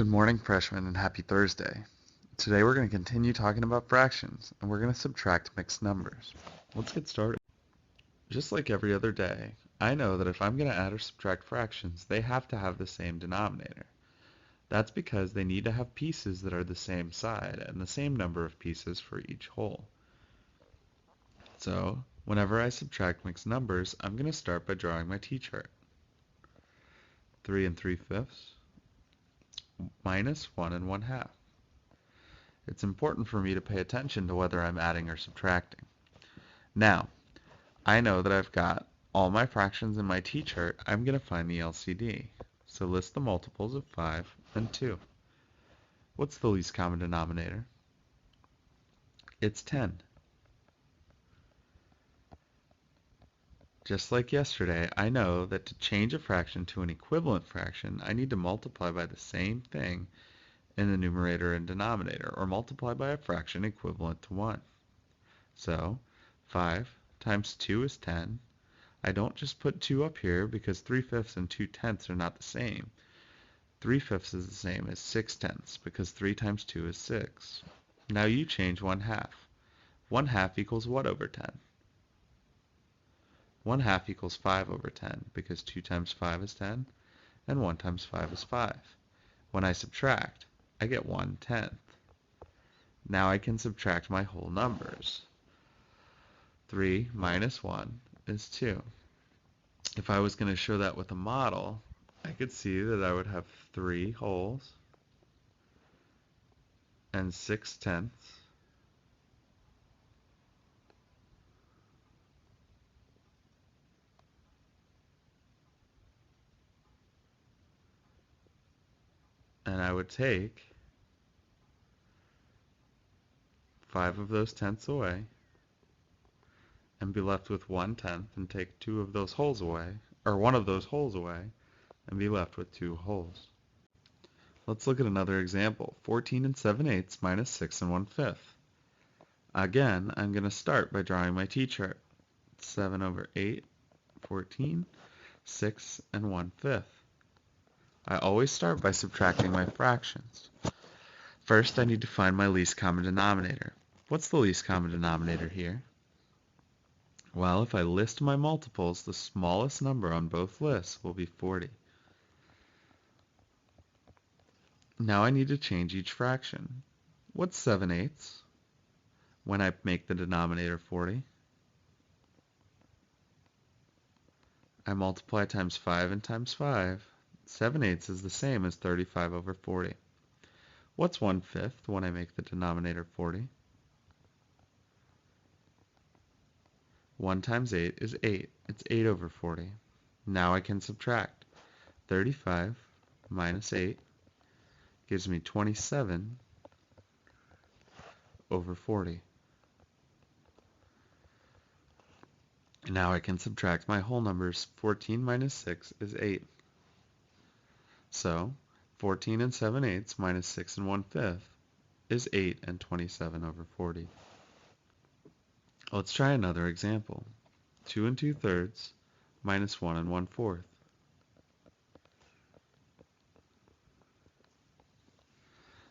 Good morning, freshmen, and happy Thursday. Today we're going to continue talking about fractions, and we're going to subtract mixed numbers. Let's get started. Just like every other day, I know that if I'm going to add or subtract fractions, they have to have the same denominator. That's because they need to have pieces that are the same side and the same number of pieces for each whole. So, whenever I subtract mixed numbers, I'm going to start by drawing my t-chart. 3 3/5 minus 1 1/2. It's important for me to pay attention to whether I'm adding or subtracting. Now, I know that I've got all my fractions in my t-chart. I'm going to find the LCD. So list the multiples of 5 and 2. What's the least common denominator? It's 10. Just like yesterday, I know that to change a fraction to an equivalent fraction, I need to multiply by the same thing in the numerator and denominator, or multiply by a fraction equivalent to 1. So 5 times 2 is 10. I don't just put 2 up here because 3/5 and 2/10 are not the same. 3/5 is the same as 6/10 because 3 times 2 is 6. Now you change 1/2. 1/2 equals what over 10? 1/2 equals 5 over 10 because 2 times 5 is 10 and 1 times 5 is 5. When I subtract, I get 1/10. Now I can subtract my whole numbers. 3 minus 1 is 2. If I was going to show that with a model, I could see that I would have 3 wholes and 6/10 and I would take 5 of those tenths away and be left with 1/10 and take 2 of those wholes away, or 1 of those wholes away, and be left with 2 wholes. Let's look at another example. 14 7/8 minus 6 1/5. Again, I'm going to start by drawing my t-chart. 7 over 8, 14, 6 1/5. I always start by subtracting my fractions. First, I need to find my least common denominator. What's the least common denominator here? Well, if I list my multiples, the smallest number on both lists will be 40. Now I need to change each fraction. What's 7/8 when I make the denominator 40? I multiply times 5 and times 5. 7/8 is the same as 35 over 40. What's 1/5 when I make the denominator 40? 1 times 8 is 8. It's 8 over 40. Now I can subtract. 35 minus 8 gives me 27 over 40. Now I can subtract my whole numbers. 14 minus 6 is 8. So 14 7/8 minus 6 1/5 is 8 and 27 over 40. Let's try another example. 2 2/3 minus 1 1/4.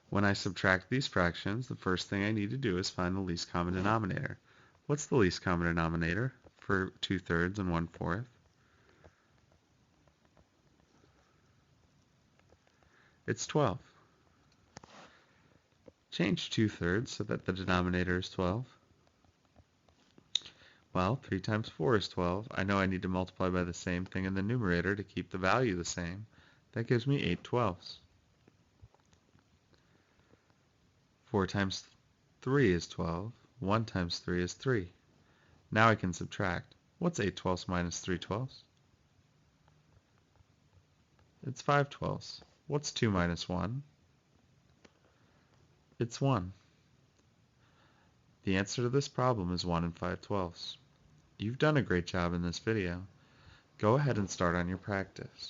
When I subtract these fractions, the first thing I need to do is find the least common denominator. What's the least common denominator for 2/3 and 1/4? It's 12. Change 2/3 so that the denominator is 12. Well, 3 times 4 is 12. I know I need to multiply by the same thing in the numerator to keep the value the same. That gives me 8/12. 4 times 3 is 12. 1 times 3 is 3. Now I can subtract. What's 8/12 minus 3/12? It's 5/12. What's 2 minus 1? It's 1. The answer to this problem is 1 5/12. You've done a great job in this video. Go ahead and start on your practice.